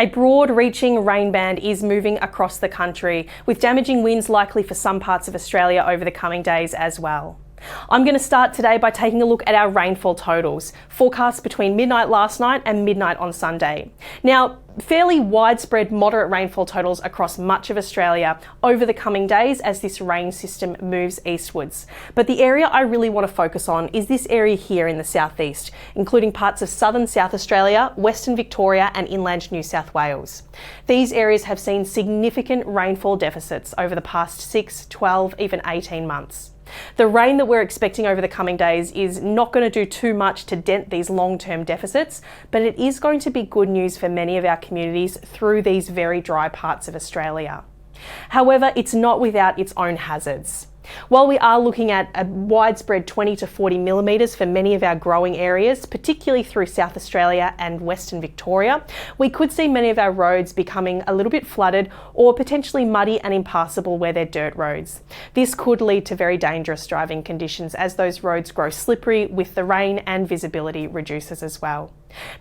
A broad-reaching rain band is moving across the country, with damaging winds likely for some parts of Australia over the coming days as well. I'm going to start today by taking a look at our rainfall totals, forecast between midnight last night and midnight on Sunday. Now, fairly widespread moderate rainfall totals across much of Australia over the coming days as this rain system moves eastwards. But the area I really want to focus on is this area here in the southeast, including parts of southern South Australia, Western Victoria and inland New South Wales. These areas have seen significant rainfall deficits over the past 6, 12, even 18 months. The rain that we're expecting over the coming days is not going to do too much to dent these long-term deficits, but it is going to be good news for many of our communities through these very dry parts of Australia. However, it's not without its own hazards. While we are looking at a widespread 20 to 40 millimetres for many of our growing areas, particularly through South Australia and Western Victoria, we could see many of our roads becoming a little bit flooded or potentially muddy and impassable where they're dirt roads. This could lead to very dangerous driving conditions as those roads grow slippery with the rain and visibility reduces as well.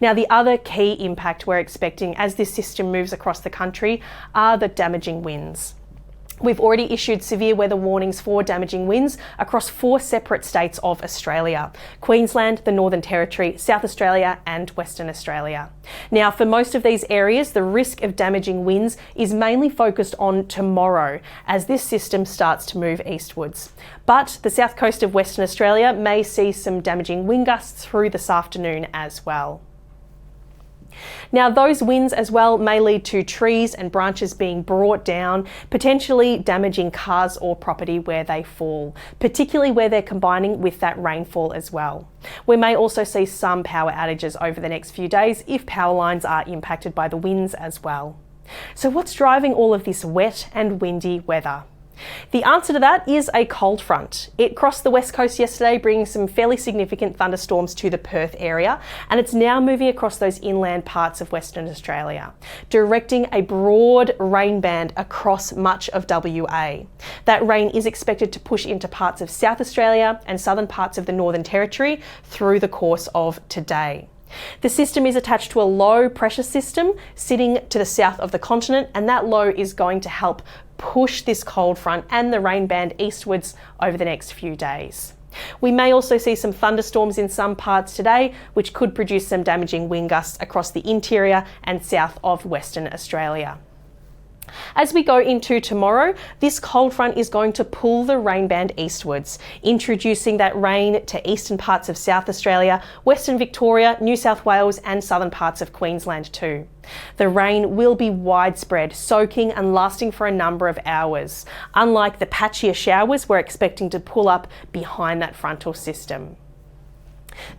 Now, the other key impact we're expecting as this system moves across the country are the damaging winds. We've already issued severe weather warnings for damaging winds across 4 separate states of Australia: Queensland, the Northern Territory, South Australia and Western Australia. Now, for most of these areas, the risk of damaging winds is mainly focused on tomorrow as this system starts to move eastwards. But the south coast of Western Australia may see some damaging wind gusts through this afternoon as well. Now, those winds as well may lead to trees and branches being brought down, potentially damaging cars or property where they fall, particularly where they're combining with that rainfall as well. We may also see some power outages over the next few days if power lines are impacted by the winds as well. So what's driving all of this wet and windy weather? The answer to that is a cold front. It crossed the west coast yesterday, bringing some fairly significant thunderstorms to the Perth area, and it's now moving across those inland parts of Western Australia, directing a broad rain band across much of WA. That rain is expected to push into parts of South Australia and southern parts of the Northern Territory through the course of today. The system is attached to a low pressure system sitting to the south of the continent, and that low is going to help push this cold front and the rain band eastwards over the next few days. We may also see some thunderstorms in some parts today, which could produce some damaging wind gusts across the interior and south of Western Australia. As we go into tomorrow, this cold front is going to pull the rain band eastwards, introducing that rain to eastern parts of South Australia, Western Victoria, New South Wales and southern parts of Queensland too. The rain will be widespread, soaking and lasting for a number of hours, unlike the patchier showers we're expecting to pull up behind that frontal system.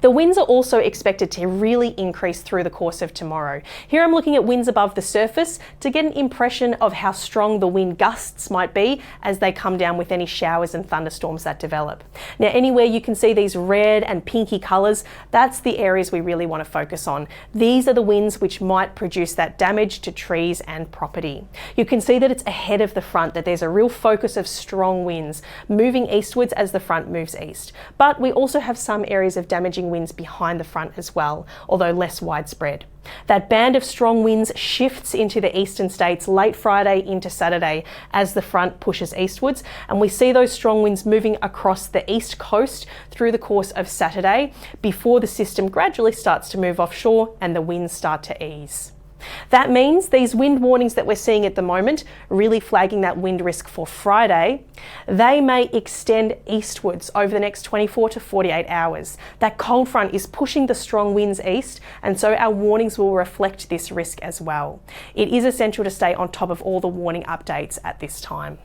The winds are also expected to really increase through the course of tomorrow. Here I'm looking at winds above the surface to get an impression of how strong the wind gusts might be as they come down with any showers and thunderstorms that develop. Now, anywhere you can see these red and pinky colours, that's the areas we really want to focus on. These are the winds which might produce that damage to trees and property. You can see that it's ahead of the front, that there's a real focus of strong winds moving eastwards as the front moves east. But we also have some areas of damaging winds behind the front as well, although less widespread. That band of strong winds shifts into the eastern states late Friday into Saturday as the front pushes eastwards, and we see those strong winds moving across the east coast through the course of Saturday before the system gradually starts to move offshore and the winds start to ease. That means these wind warnings that we're seeing at the moment, really flagging that wind risk for Friday, they may extend eastwards over the next 24 to 48 hours. That cold front is pushing the strong winds east, and so our warnings will reflect this risk as well. It is essential to stay on top of all the warning updates at this time.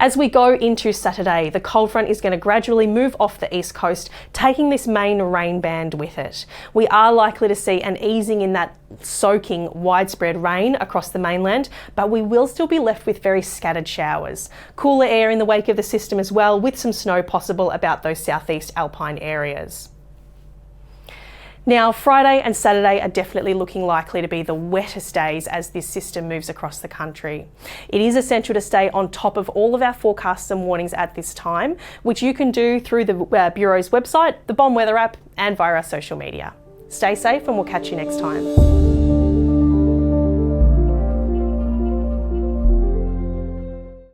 As we go into Saturday, the cold front is going to gradually move off the east coast, taking this main rain band with it. We are likely to see an easing in that soaking widespread rain across the mainland, but we will still be left with very scattered showers. Cooler air in the wake of the system as well, with some snow possible about those southeast alpine areas. Now, Friday and Saturday are definitely looking likely to be the wettest days as this system moves across the country. It is essential to stay on top of all of our forecasts and warnings at this time, which you can do through the Bureau's website, the BOM Weather app, and via our social media. Stay safe and we'll catch you next time.